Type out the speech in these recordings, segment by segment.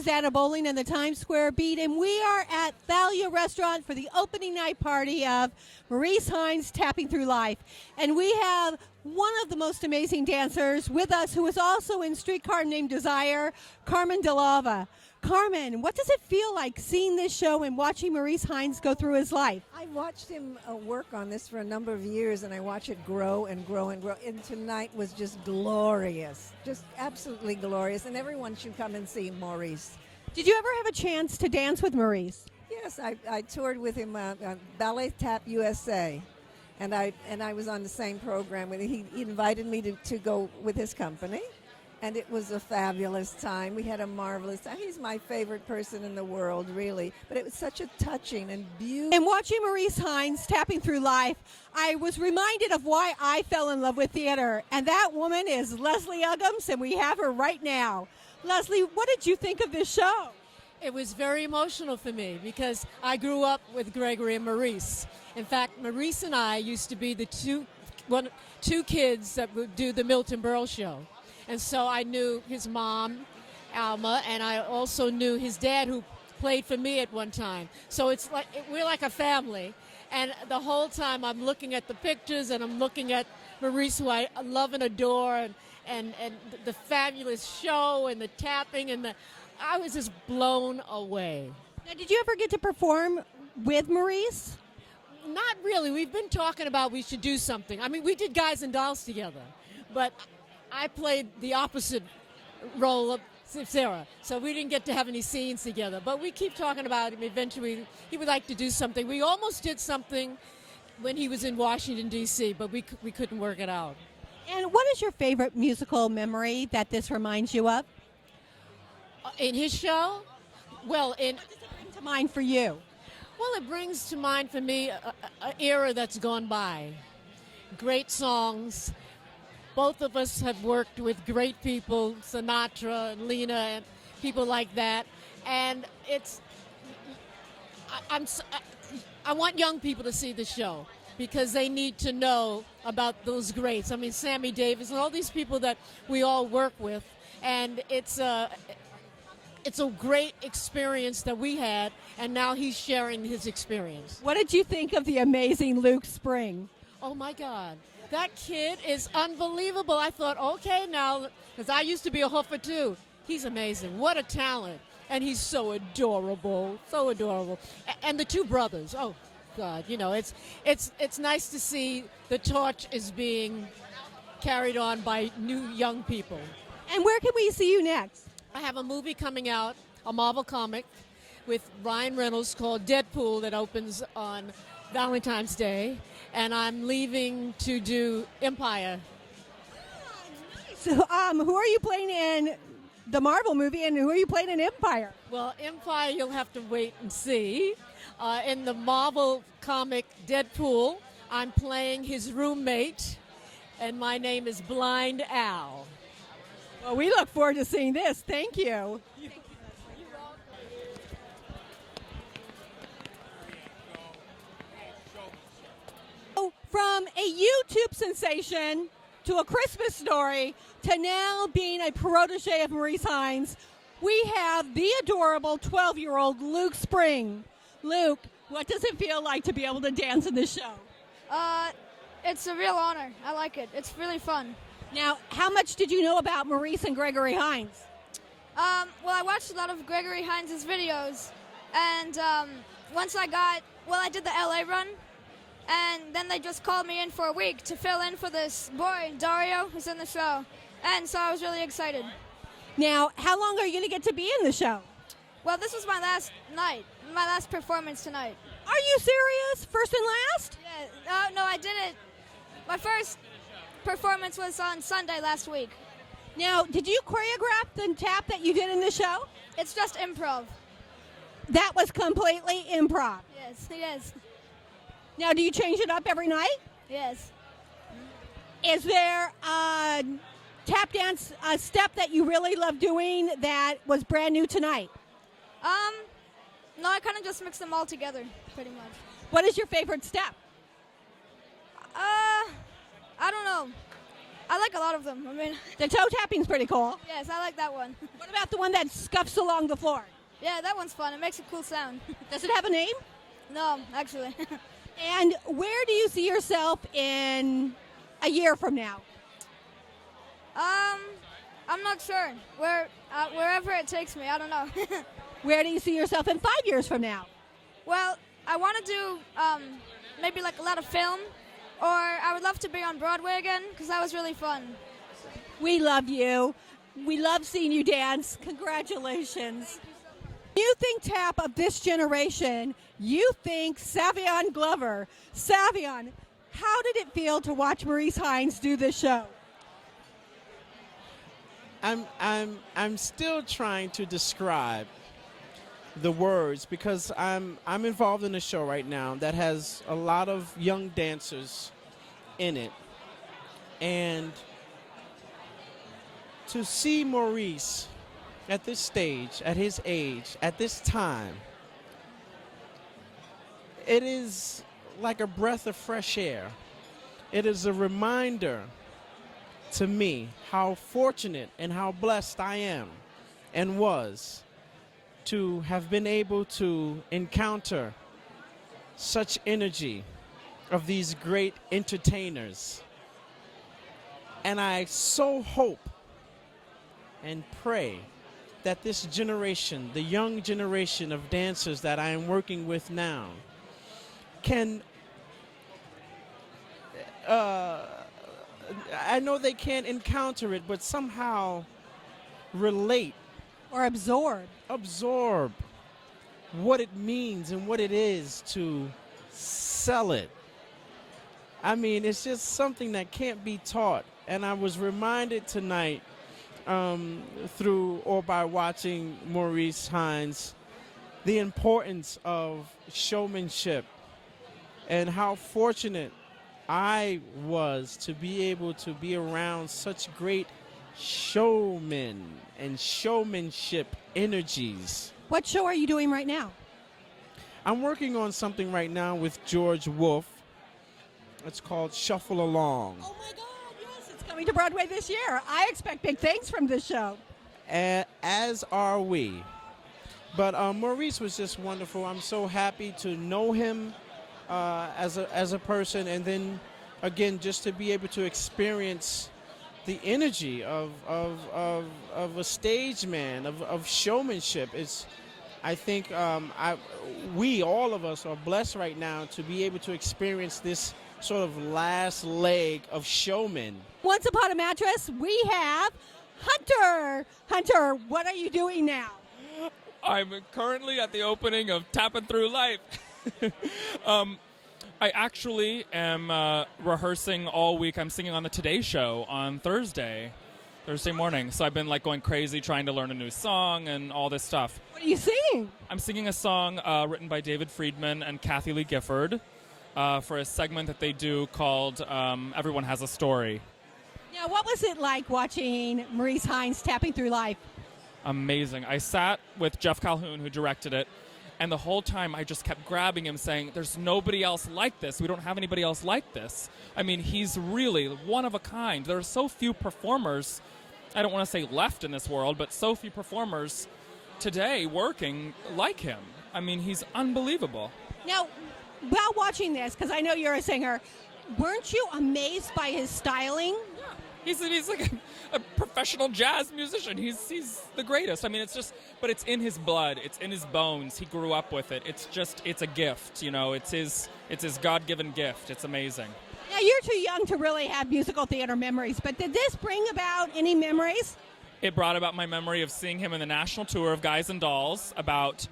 Susanna Bowling in the Times Square Beat, and we are at Thalia Restaurant for the opening night party of Maurice Hines Tapping Through Life. And we have one of the most amazing dancers with us who is also in Streetcar Named Desire, Carmen DeLava. Carmen, what does it feel like seeing this show and watching Maurice Hines go through his life? I watched him work on this for a number of years, and I watched it grow and grow and grow. And tonight was just glorious, just absolutely glorious. And everyone should come and see Maurice. Did you ever have a chance to dance with Maurice? Yes, I toured with him on Ballet Tap USA, and I was on the same program with him. He invited me to go with his company. And it was a fabulous time. We had a marvelous time. He's my favorite person in the world, really. But it was such a touching and beautiful. And watching Maurice Hines Tapping Through Life, I was reminded of why I fell in love with theater. And that woman is Leslie Uggams, and we have her right now. Leslie, what did you think of this show? It was very emotional for me because I grew up with Gregory and Maurice. In fact, Maurice and I used to be the two kids that would do the Milton Berle show. And so I knew his mom, Alma, and I also knew his dad, who played for me at one time. So it's like we're like a family. And the whole time I'm looking at the pictures and I'm looking at Maurice, who I love and adore, and the fabulous show and the tapping, and I was just blown away. Now, did you ever get to perform with Maurice? Not really. We've been talking about we should do something. I mean, we did Guys and Dolls together, but I played the opposite role of Sarah, so we didn't get to have any scenes together. But we keep talking about him. Eventually, he would like to do something. We almost did something when he was in Washington, D.C., but we couldn't work it out. And what is your favorite musical memory that this reminds you of? In his show? Well, what does it bring to mind for you? Well, it brings to mind for me an era that's gone by. Great songs. Both of us have worked with great people, Sinatra and Lena and people like that. And I want young people to see the show because they need to know about those greats. I mean, Sammy Davis and all these people that we all work with. And it's a great experience that we had, and now he's sharing his experience. What did you think of the amazing Luke Spring? Oh, my God. That kid is unbelievable. I thought, okay, now, because I used to be a hoofer, too. He's amazing. What a talent. And he's so adorable, so adorable. And the two brothers, oh, God, you know, it's nice to see the torch is being carried on by new young people. And where can we see you next? I have a movie coming out, a Marvel comic, with Ryan Reynolds called Deadpool that opens on Valentine's Day, and I'm leaving to do Empire. So, who are you playing in the Marvel movie, and who are you playing in Empire? Well, Empire, you'll have to wait and see. In the Marvel comic Deadpool, I'm playing his roommate, and my name is Blind Al. Well, we look forward to seeing this. Thank you. From a YouTube sensation to a Christmas story to now being a protege of Maurice Hines, we have the adorable 12-year-old Luke Spring. Luke, what does it feel like to be able to dance in this show? It's a real honor. I like it. It's really fun. Now, how much did you know about Maurice and Gregory Hines? Well, I watched a lot of Gregory Hines' videos, and once I did the LA run, and then they just called me in for a week to fill in for this boy, Dario, who's in the show, and so I was really excited. Now, how long are you going to get to be in the show? Well, this was my last night, my last performance tonight. Are you serious? First and last? Yeah, no, I didn't. My first performance was on Sunday last week. Now, did you choreograph the tap that you did in the show? It's just improv. That was completely improv. Yes. Now, do you change it up every night? Yes. Is there a tap dance step that you really love doing that was brand new tonight? No, I kind of just mix them all together, pretty much. What is your favorite step? I don't know. I like a lot of them. I mean, The toe tapping's pretty cool. yes, I like that one. What about the one that scuffs along the floor? Yeah, that one's fun. It makes a cool sound. Does it have a name? No, actually. And where do you see yourself in a year from now? I'm not sure. Wherever it takes me, I don't know. Where do you see yourself in 5 years from now? Well, I want to do maybe like a lot of film, or I would love to be on Broadway again because that was really fun. We love you. We love seeing you dance. Congratulations. You think tap of this generation, you think Savion Glover. Savion, how did it feel to watch Maurice Hines do this show? I'm still trying to describe the words because I'm involved in a show right now that has a lot of young dancers in it, and to see Maurice at this stage, at his age, at this time, it is like a breath of fresh air. It is a reminder to me how fortunate and how blessed I am and was to have been able to encounter such energy of these great entertainers. And I so hope and pray that this generation, the young generation of dancers that I am working with now, can I know they can't encounter it, but somehow relate Or absorb? absorb what it means and what it is to sell it. I mean, it's just something that can't be taught. And I was reminded tonight through or by watching Maurice Hines the importance of showmanship and how fortunate I was to be able to be around such great showmen and showmanship energies. What show are you doing right now? I'm working on something right now with George Wolfe. It's called Shuffle Along. Oh my God, yes, it's coming to Broadway this year. I expect big things from this show. As are we. But Maurice was just wonderful. I'm so happy to know him as a person, and then again just to be able to experience the energy of a stage man, of showmanship. It's, I think we, all of us, are blessed right now to be able to experience this sort of last leg of showmen. Once upon a mattress, we have Hunter. Hunter, what are you doing now? I'm currently at the opening of Tappin' Through Life. I actually am rehearsing all week. I'm singing on the Today Show on Thursday morning. So I've been like going crazy trying to learn a new song and all this stuff. What are you singing? I'm singing a song written by David Friedman and Kathy Lee Gifford for a segment that they do called Everyone Has a Story. Now, what was it like watching Maurice Hines tapping through life? Amazing. I sat with Jeff Calhoun, who directed it, and the whole time I just kept grabbing him saying, there's nobody else like this. We don't have anybody else like this. I mean, he's really one of a kind. There are so few performers, I don't want to say left in this world, but so few performers today working like him. I mean, he's unbelievable. Now, while watching this, because I know you're a singer, weren't you amazed by his styling? He's like a professional jazz musician. He's the greatest. I mean, but it's in his blood. It's in his bones. He grew up with it. It's a gift, you know. It's his God-given gift. It's amazing. Now, you're too young to really have musical theater memories, but did this bring about any memories? It brought about my memory of seeing him in the national tour of Guys and Dolls about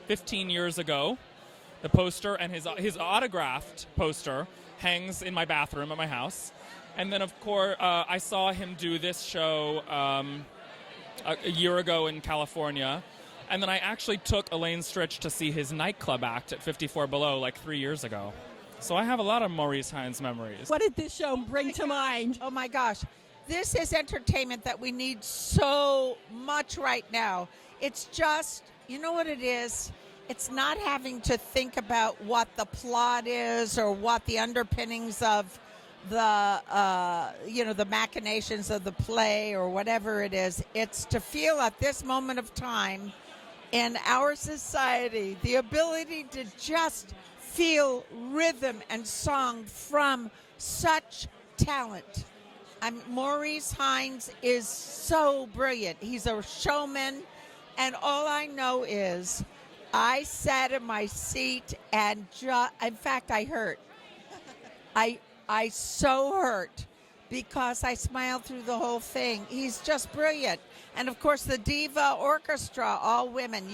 15 years ago. The poster and his autographed poster hangs in my bathroom at my house. And then, of course, I saw him do this show a year ago in California. And then I actually took Elaine Stritch to see his nightclub act at 54 Below like 3 years ago. So I have a lot of Maurice Hines memories. What did this show bring to mind? Oh, my gosh. This is entertainment that we need so much right now. It's just, you know what it is? It's not having to think about what the plot is or what the underpinnings of the machinations of the play or whatever it is. It's to feel at this moment of time in our society the ability to just feel rhythm and song from such talent. Maurice Hines is so brilliant. He's a showman, and all I know is I sat in my seat and in fact, I hurt. I so hurt because I smiled through the whole thing. He's just brilliant. And of course, the Diva Orchestra, all women.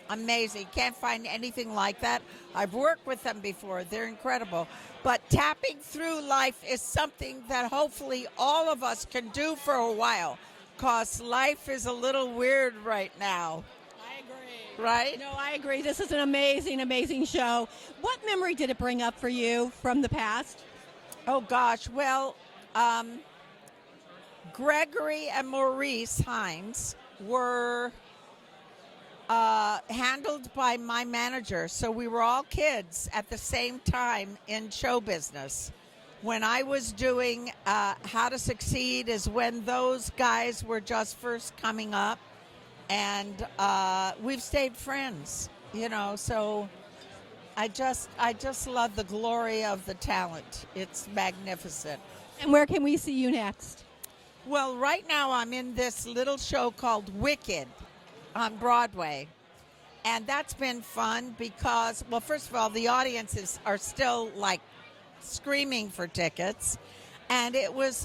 Amazing. Can't find anything like that. I've worked with them before. They're incredible. But tapping through life is something that hopefully all of us can do for a while, because life is a little weird right now. I agree. Right? No, I agree. This is an amazing, amazing show. What memory did it bring up for you from the past? Oh, gosh. Well, Gregory and Maurice Hines were handled by my manager. So we were all kids at the same time in show business. When I was doing How to Succeed is when those guys were just first coming up. And we've stayed friends, so I just love the glory of the talent. It's magnificent. And where can we see you next? Well, right now I'm in this little show called Wicked on Broadway. And that's been fun because, well, first of all, the audiences are still like screaming for tickets. And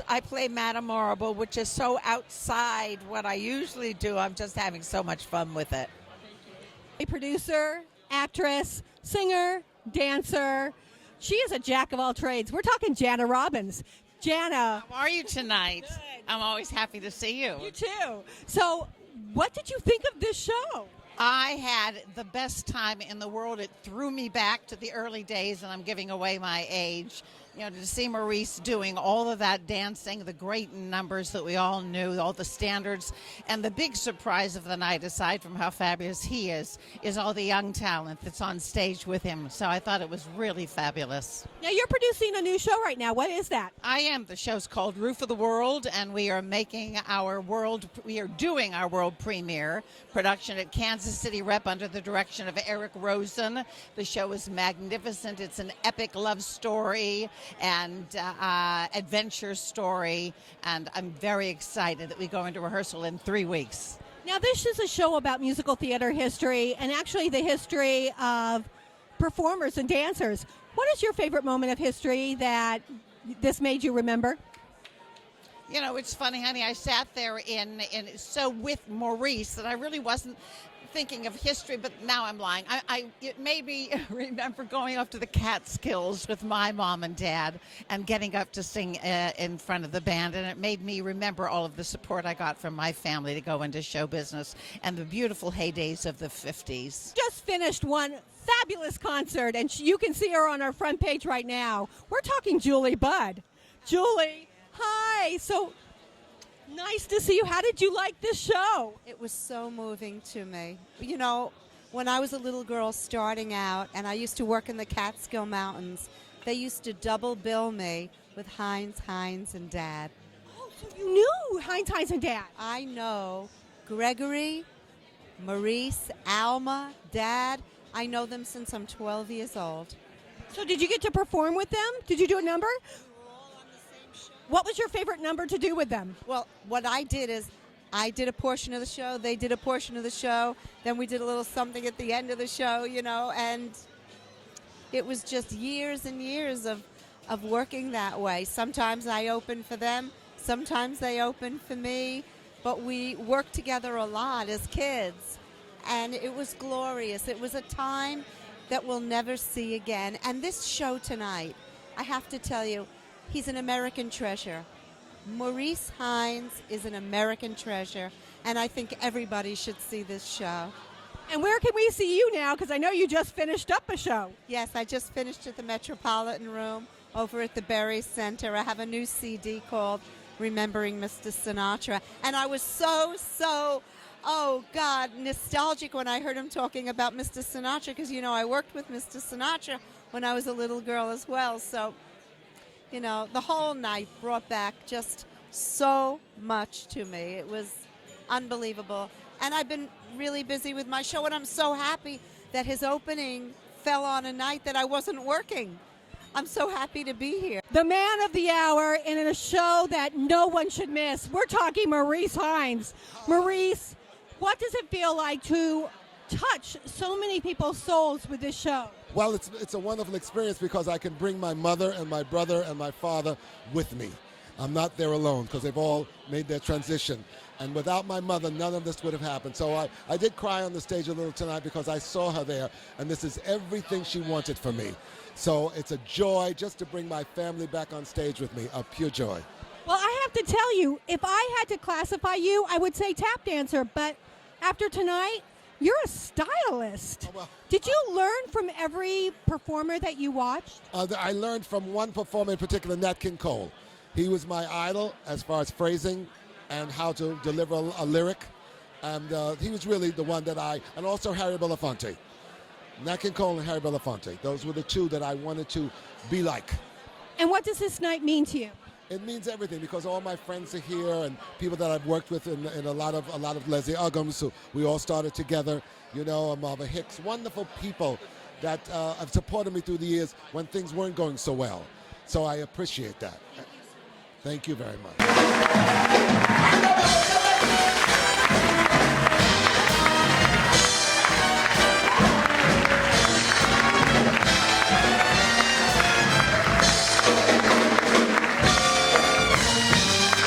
I play Madame Horrible, which is so outside what I usually do. I'm just having so much fun with it. A producer, actress, singer, dancer. She is a jack of all trades. We're talking Jana Robbins. Jana. How are you tonight? Good. I'm always happy to see you. You too. So what did you think of this show? I had the best time in the world. It threw me back to the early days, and I'm giving away my age. To see Maurice doing all of that dancing, the great numbers that we all knew, all the standards, and the big surprise of the night, aside from how fabulous he is all the young talent that's on stage with him. So I thought it was really fabulous. Now, you're producing a new show right now. What is that? I am. The show's called Roof of the World, and we are doing our world premiere production at Kansas City Rep under the direction of Eric Rosen. The show is magnificent. It's an epic love story and adventure story, and I'm very excited that we go into rehearsal in 3 weeks. Now, this is a show about musical theater history and actually the history of performers and dancers. What is your favorite moment of history that this made you remember? It's funny, honey. I sat there with Maurice that I really wasn't thinking of history, but now I'm lying. It made me remember going up to the Catskills with my mom and dad and getting up to sing in front of the band, and it made me remember all of the support I got from my family to go into show business and the beautiful heydays of the 50s. Just finished one fabulous concert, and you can see her on our front page right now. We're talking Julie Budd. Julie, hi. So nice to see you. How did you like this show? It was so moving to me. When I was a little girl starting out, and I used to work in the Catskill Mountains, they used to double bill me with Hines, and Dad. Oh, so you knew Hines, and Dad. I know Gregory, Maurice, Alma, Dad. I know them since I'm 12 years old. So did you get to perform with them? Did you do a number? What was your favorite number to do with them? Well, what I did is I did a portion of the show, they did a portion of the show, then we did a little something at the end of the show, and it was just years and years of working that way. Sometimes I opened for them, sometimes they opened for me, but we worked together a lot as kids, and it was glorious. It was a time that we'll never see again. And this show tonight, I have to tell you, he's an American treasure. Maurice Hines is an American treasure, and I think everybody should see this show. And where can we see you now? Because I know you just finished up a show. Yes, I just finished at the Metropolitan Room over at the Berry Center. I have a new CD called Remembering Mr. Sinatra, and I was so, nostalgic when I heard him talking about Mr. Sinatra, because, I worked with Mr. Sinatra when I was a little girl as well, so You know, the whole night brought back just so much to me. It was unbelievable. And I've been really busy with my show, and I'm so happy that his opening fell on a night that I wasn't working. I'm so happy to be here. The man of the hour and in a show that no one should miss. We're talking Maurice Hines. Maurice, what does it feel like to touch so many people's souls with this show? Well, it's a wonderful experience because I can bring my mother and my brother and my father with me. I'm not there alone because they've all made their transition. And without my mother, none of this would have happened. So I did cry on the stage a little tonight because I saw her there, and this is everything she wanted for me. So it's a joy just to bring my family back on stage with me, a pure joy. Well, I have to tell you, if I had to classify you, I would say tap dancer. But after tonight, you're a stylist. Oh, well. Did you learn from every performer that you watched? I learned from one performer in particular, Nat King Cole. He was my idol as far as phrasing and how to deliver a lyric. And he was really the one that and also Harry Belafonte. Nat King Cole and Harry Belafonte. Those were the two that I wanted to be like. And what does this night mean to you? It means everything because all my friends are here and people that I've worked with in a lot of Leslie Uggams, who we all started together. You know, Marva Hicks, wonderful people that have supported me through the years when things weren't going so well. So I appreciate that. Thank you very much.